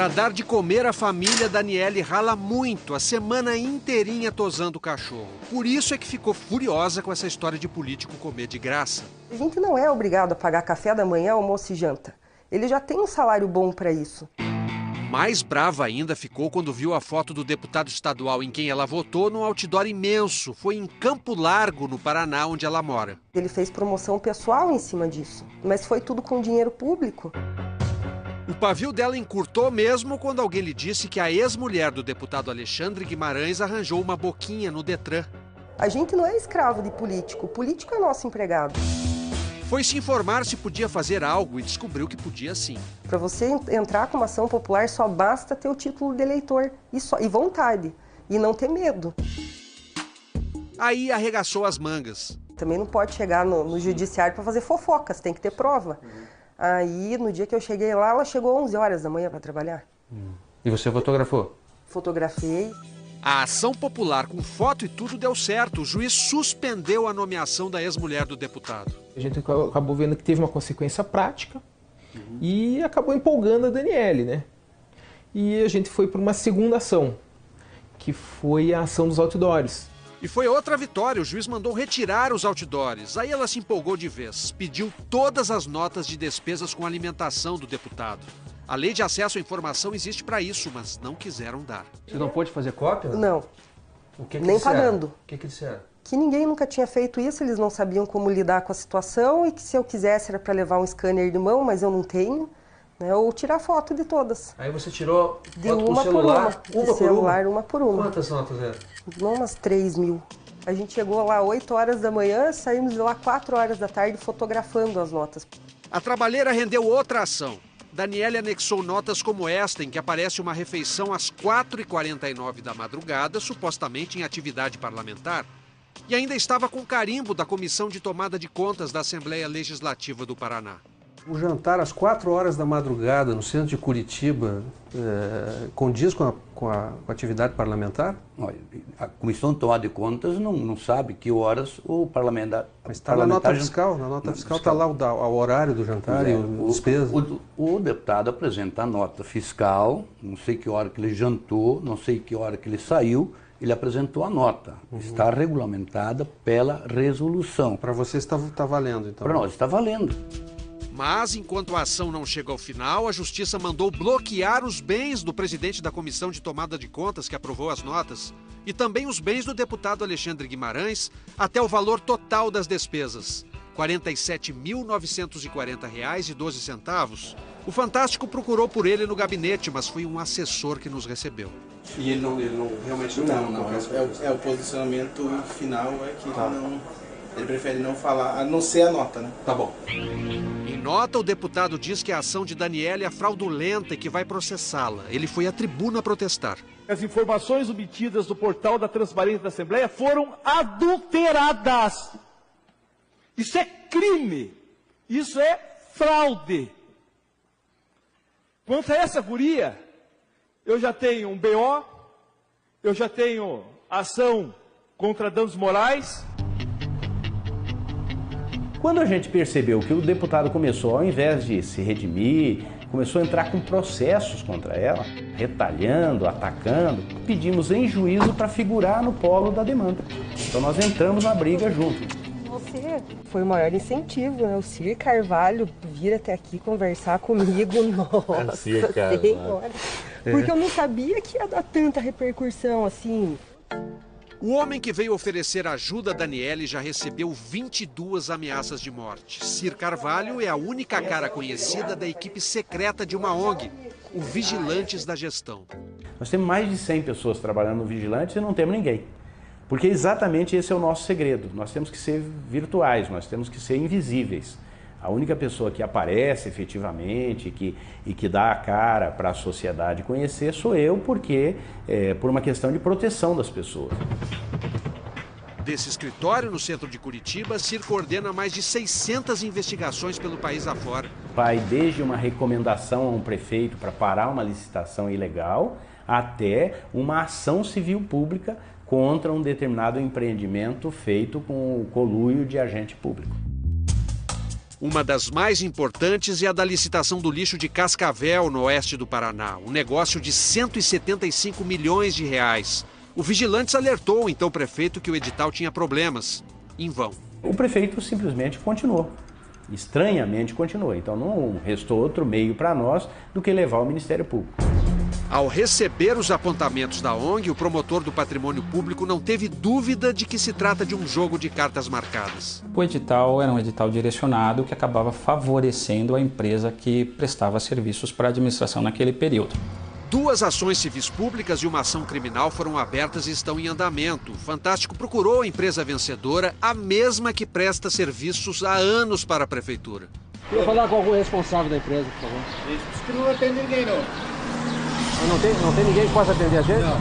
Para dar de comer à família, Daniele rala muito, a semana inteirinha tosando o cachorro. Por isso é que ficou furiosa com essa história de político comer de graça. A gente não é obrigado a pagar café da manhã, almoço e janta. Ele já tem um salário bom para isso. Mais brava ainda ficou quando viu a foto do deputado estadual em quem ela votou num outdoor imenso. Foi em Campo Largo, no Paraná, onde ela mora. Ele fez promoção pessoal em cima disso, mas foi tudo com dinheiro público. O pavio dela encurtou mesmo quando alguém lhe disse que a ex-mulher do deputado Alexandre Guimarães arranjou uma boquinha no Detran. A gente não é escravo de político, o político é nosso empregado. Foi se informar se podia fazer algo e descobriu que podia sim. Para você entrar com uma ação popular só basta ter o título de eleitor e vontade, e não ter medo. Aí arregaçou as mangas. Também não pode chegar no judiciário para fazer fofocas, tem que ter prova. Aí, no dia que eu cheguei lá, ela chegou 11 horas da manhã para trabalhar. E você fotografou? Fotografei. A ação popular com foto e tudo deu certo. O juiz suspendeu a nomeação da ex-mulher do deputado. A gente acabou vendo que teve uma consequência prática e acabou empolgando a Daniele, né? E a gente foi para uma segunda ação, que foi a ação dos outdoors. E foi outra vitória, o juiz mandou retirar os outdoors. Aí ela se empolgou de vez, pediu todas as notas de despesas com alimentação do deputado. A lei de acesso à informação existe para isso, mas não quiseram dar. Você não pôde fazer cópia? Não, O que nem disseram? pagando. O que disseram? Que ninguém nunca tinha feito isso, eles não sabiam como lidar com a situação e que se eu quisesse era para levar um scanner de mão, mas eu não tenho, né, ou tirar foto de todas. Aí você tirou De foto com uma o celular? por uma. De celular, uma por uma. Quantas notas eram? Umas 3 mil. A gente chegou lá 8 horas da manhã, saímos de lá 4 horas da tarde fotografando as notas. A trabalheira rendeu outra ação. Daniele anexou notas como esta, em que aparece uma refeição às 4h49 da madrugada, supostamente em atividade parlamentar. E ainda estava com carimbo da Comissão de Tomada de Contas da Assembleia Legislativa do Paraná. O jantar às 4 horas da madrugada no centro de Curitiba condiz com a atividade parlamentar? Olha, a Comissão de Tomada de Contas não sabe que horas o parlamentar... Mas está na nota fiscal, na nota fiscal está lá o horário do jantar e o despesa. O deputado apresenta a nota fiscal, não sei que hora que ele jantou, não sei que hora que ele saiu, ele apresentou a nota. Está regulamentada pela resolução. Para você está valendo, então? Para nós está valendo. Mas, enquanto a ação não chega ao final, a Justiça mandou bloquear os bens do presidente da Comissão de Tomada de Contas, que aprovou as notas, e também os bens do deputado Alexandre Guimarães, até o valor total das despesas, R$ 47.940,12. O Fantástico procurou por ele no gabinete, mas foi um assessor que nos recebeu. E ele realmente não. O posicionamento final é que ele prefere não falar, a não ser a nota, né? Tá bom. Em nota, o deputado diz que a ação de Daniele é fraudulenta e que vai processá-la. Ele foi à tribuna protestar. As informações obtidas do portal da Transparência da Assembleia foram adulteradas. Isso é crime. Isso é fraude. Quanto a essa guria, eu já tenho um BO, eu já tenho ação contra danos morais. Quando a gente percebeu que o deputado começou, ao invés de se redimir, começou a entrar com processos contra ela, retalhando, atacando, pedimos em juízo para figurar no polo da demanda. Então nós entramos na briga junto. Você foi o maior incentivo, né? O Cir Carvalho vir até aqui conversar comigo, nossa senhora. Porque eu não sabia que ia dar tanta repercussão assim. O homem que veio oferecer ajuda a Daniele já recebeu 22 ameaças de morte. Cir Carvalho é a única cara conhecida da equipe secreta de uma ONG, o Vigilantes da Gestão. Nós temos mais de 100 pessoas trabalhando no Vigilantes e não temos ninguém. Porque exatamente esse é o nosso segredo. Nós temos que ser virtuais, nós temos que ser invisíveis. A única pessoa que aparece efetivamente e que dá a cara para a sociedade conhecer sou eu, porque por uma questão de proteção das pessoas. Desse escritório no centro de Curitiba, Cir coordena mais de 600 investigações pelo país afora. Vai desde uma recomendação a um prefeito para parar uma licitação ilegal, até uma ação civil pública contra um determinado empreendimento feito com o conluio de agente público. Uma das mais importantes é a da licitação do lixo de Cascavel, no oeste do Paraná. Um negócio de 175 milhões de reais. O Vigilantes alertou então o prefeito que o edital tinha problemas. Em vão. O prefeito simplesmente continuou. Estranhamente continuou. Então não restou outro meio para nós do que levar ao Ministério Público. Ao receber os apontamentos da ONG, o promotor do patrimônio público não teve dúvida de que se trata de um jogo de cartas marcadas. O edital era um edital direcionado que acabava favorecendo a empresa que prestava serviços para a administração naquele período. 2 ações civis públicas e uma ação criminal foram abertas e estão em andamento. O Fantástico procurou a empresa vencedora, a mesma que presta serviços há anos para a prefeitura. Queria falar com algum responsável da empresa, por favor. Diz que não atende ninguém, não. Não tem ninguém que possa atender a gente? Não.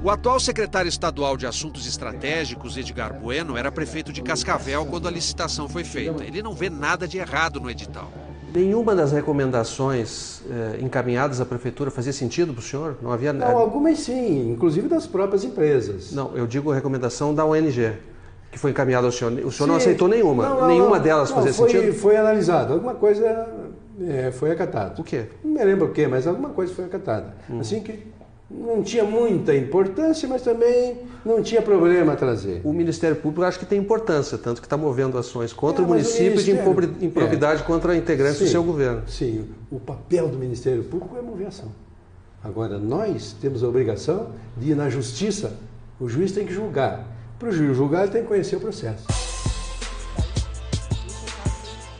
O atual secretário estadual de Assuntos Estratégicos, Edgar Bueno, era prefeito de Cascavel quando a licitação foi feita. Ele não vê nada de errado no edital. Nenhuma das recomendações encaminhadas à prefeitura fazia sentido para o senhor? Não havia... Não, algumas sim, inclusive das próprias empresas. Não, eu digo a recomendação da ONG, que foi encaminhada ao senhor. O senhor sim. Não aceitou nenhuma? Nenhuma delas fazia sentido? Foi analisado, alguma coisa foi acatada. O quê? Não me lembro o quê, mas alguma coisa foi acatada. Assim que não tinha muita importância, mas também não tinha problema a trazer. O Ministério Público acho que tem importância, tanto que está movendo ações contra o município de improbidade contra integrantes do seu governo. Sim, o papel do Ministério Público é mover ação. Agora, nós temos a obrigação de ir na justiça, o juiz tem que julgar. Para o juiz julgar, ele tem que conhecer o processo.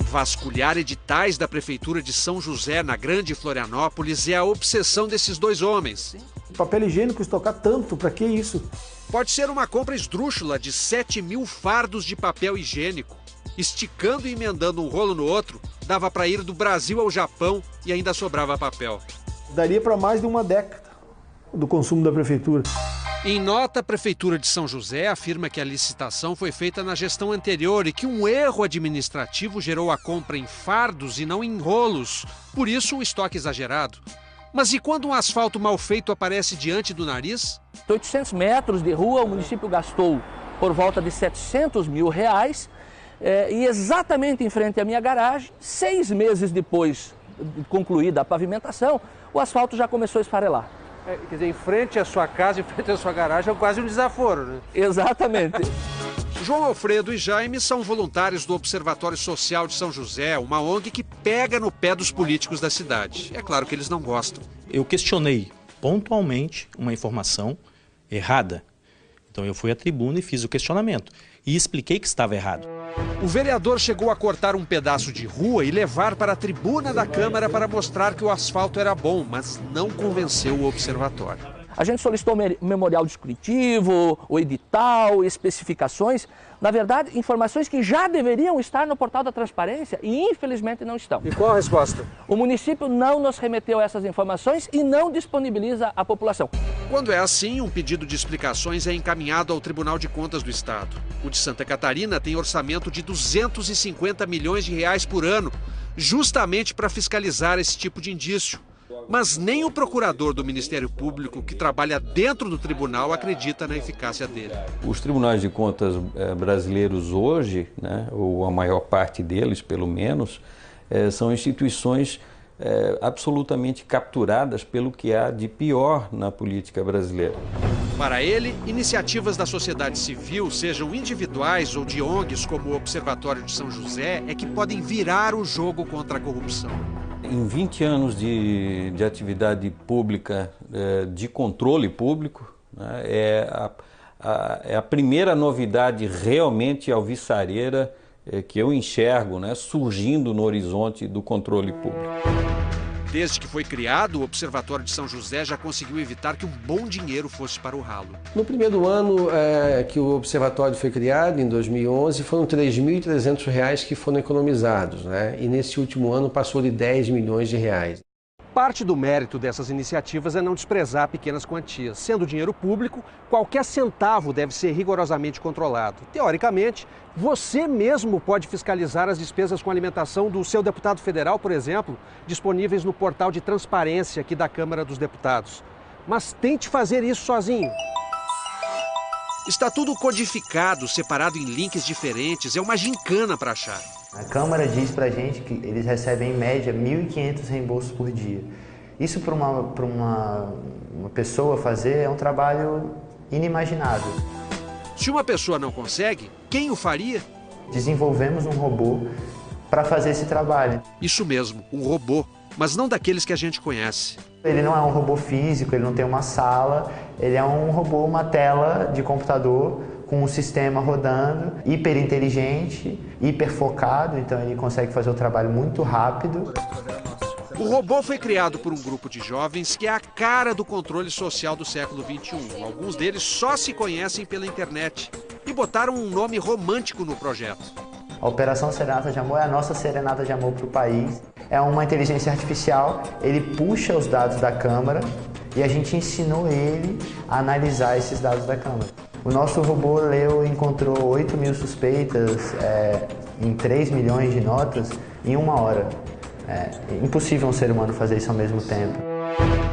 Vasculhar editais da Prefeitura de São José, na Grande Florianópolis, é a obsessão desses 2 homens. Papel higiênico estocar tanto, para que isso? Pode ser uma compra esdrúxula de 7.000 fardos de papel higiênico. Esticando e emendando um rolo no outro, dava para ir do Brasil ao Japão e ainda sobrava papel. Daria para mais de uma década do consumo da Prefeitura. Em nota, a Prefeitura de São José afirma que a licitação foi feita na gestão anterior e que um erro administrativo gerou a compra em fardos e não em rolos. Por isso, o estoque exagerado. Mas e quando um asfalto mal feito aparece diante do nariz? 800 metros de rua, o município gastou por volta de R$700 mil, e exatamente em frente à minha garagem, 6 meses depois de concluída a pavimentação, o asfalto já começou a esfarelar. Quer dizer, em frente à sua casa, em frente à sua garagem, é quase um desaforo, né? Exatamente. João Alfredo e Jaime são voluntários do Observatório Social de São José, uma ONG que pega no pé dos políticos da cidade. É claro que eles não gostam. Eu questionei pontualmente uma informação errada. Então eu fui à tribuna e fiz o questionamento. E expliquei que estava errado. O vereador chegou a cortar um pedaço de rua e levar para a tribuna da Câmara para mostrar que o asfalto era bom, mas não convenceu o observatório. A gente solicitou o memorial descritivo, o edital, especificações. Na verdade, informações que já deveriam estar no portal da transparência e infelizmente não estão. E qual a resposta? O município não nos remeteu essas informações e não disponibiliza à população. Quando é assim, um pedido de explicações é encaminhado ao Tribunal de Contas do Estado. O de Santa Catarina tem orçamento de 250 milhões de reais por ano, justamente para fiscalizar esse tipo de indício. Mas nem o procurador do Ministério Público, que trabalha dentro do tribunal, acredita na eficácia dele. Os tribunais de contas brasileiros hoje, né, ou a maior parte deles, pelo menos, são instituições absolutamente capturadas pelo que há de pior na política brasileira. Para ele, iniciativas da sociedade civil, sejam individuais ou de ONGs como o Observatório de São José, é que podem virar o jogo contra a corrupção. Em 20 anos de atividade pública, de controle público, né, é a primeira novidade realmente alvissareira que eu enxergo, né, surgindo no horizonte do controle público. Desde que foi criado, o Observatório de São José já conseguiu evitar que um bom dinheiro fosse para o ralo. No primeiro ano que o Observatório foi criado, em 2011, foram R$ 3.300 que foram economizados, né? E nesse último ano passou de 10 milhões de reais. Parte do mérito dessas iniciativas é não desprezar pequenas quantias. Sendo dinheiro público, qualquer centavo deve ser rigorosamente controlado. Teoricamente, você mesmo pode fiscalizar as despesas com alimentação do seu deputado federal, por exemplo, disponíveis no portal de transparência aqui da Câmara dos Deputados. Mas tente fazer isso sozinho. Está tudo codificado, separado em links diferentes, é uma gincana para achar. A Câmara diz pra gente que eles recebem em média 1.500 reembolsos por dia. Isso para uma pessoa fazer é um trabalho inimaginável. Se uma pessoa não consegue, quem o faria? Desenvolvemos um robô para fazer esse trabalho. Isso mesmo, um robô, mas não daqueles que a gente conhece. Ele não é um robô físico, ele não tem uma sala, ele é um robô, uma tela de computador com um sistema rodando, hiper inteligente, hiper focado, então ele consegue fazer o trabalho muito rápido. O robô foi criado por um grupo de jovens que é a cara do controle social do século XXI. Alguns deles só se conhecem pela internet e botaram um nome romântico no projeto. A Operação Serenata de Amor é a nossa serenata de amor para o país. É uma inteligência artificial, ele puxa os dados da Câmara e a gente ensinou ele a analisar esses dados da Câmara. O nosso robô leu e encontrou 8.000 suspeitas em 3 milhões de notas em 1 hora. É impossível um ser humano fazer isso ao mesmo tempo.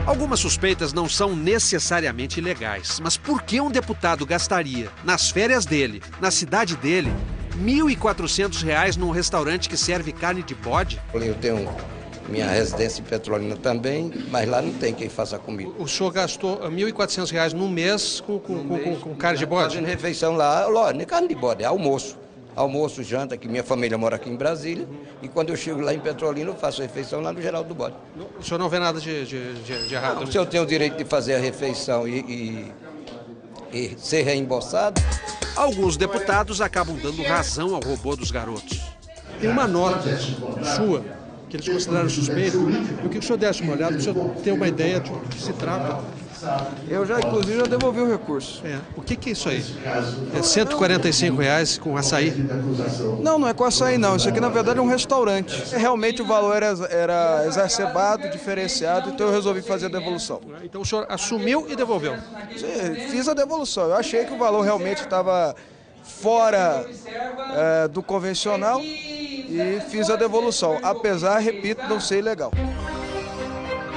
Algumas suspeitas não são necessariamente ilegais, mas por que um deputado gastaria, nas férias dele, na cidade dele, R$ 1.400 num restaurante que serve carne de bode? Eu tenho minha residência em Petrolina também, mas lá não tem quem faça comida. O senhor gastou R$ 1.400 num mês com carne de bode? Fazendo refeição lá, não é carne de bode, é almoço. Almoço, janta, que minha família mora aqui em Brasília, e quando eu chego lá em Petrolina, eu faço a refeição lá no Geraldo do Bode. O senhor não vê nada de errado? Não, se eu tenho o direito de fazer a refeição e ser reembolsado... Alguns deputados acabam dando razão ao robô dos garotos. Tem uma nota sua que eles consideraram suspeita. Eu queria que o senhor desse uma olhada, para o senhor ter uma ideia de que se trata. Eu já, inclusive, já devolvi o recurso. O que é isso aí? É R$ 145 com açaí? Não, não é com açaí não. Isso aqui, na verdade, é um restaurante. Realmente o valor era exacerbado, diferenciado, então eu resolvi fazer a devolução. Então o senhor assumiu e devolveu? Sim, fiz a devolução. Eu achei que o valor realmente estava fora do convencional e fiz a devolução. Apesar, repito, não ser ilegal.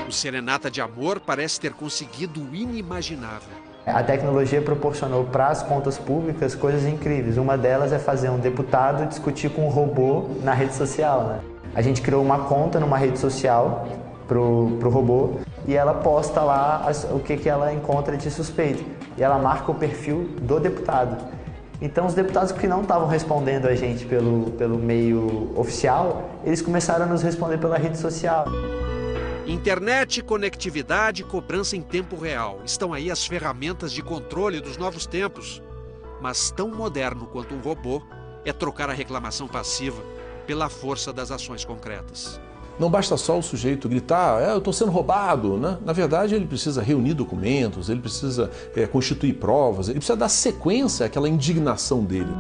O Serenata de Amor parece ter conseguido o inimaginável. A tecnologia proporcionou para as contas públicas coisas incríveis. Uma delas é fazer um deputado discutir com um robô na rede social, né? A gente criou uma conta numa rede social pro robô e ela posta lá o que ela encontra de suspeito. E ela marca o perfil do deputado. Então os deputados que não estavam respondendo a gente pelo meio oficial, eles começaram a nos responder pela rede social. Internet, conectividade, cobrança em tempo real. Estão aí as ferramentas de controle dos novos tempos. Mas tão moderno quanto um robô é trocar a reclamação passiva pela força das ações concretas. Não basta só o sujeito gritar, eu estou sendo roubado, né? Na verdade, ele precisa reunir documentos, ele precisa constituir provas, ele precisa dar sequência àquela indignação dele.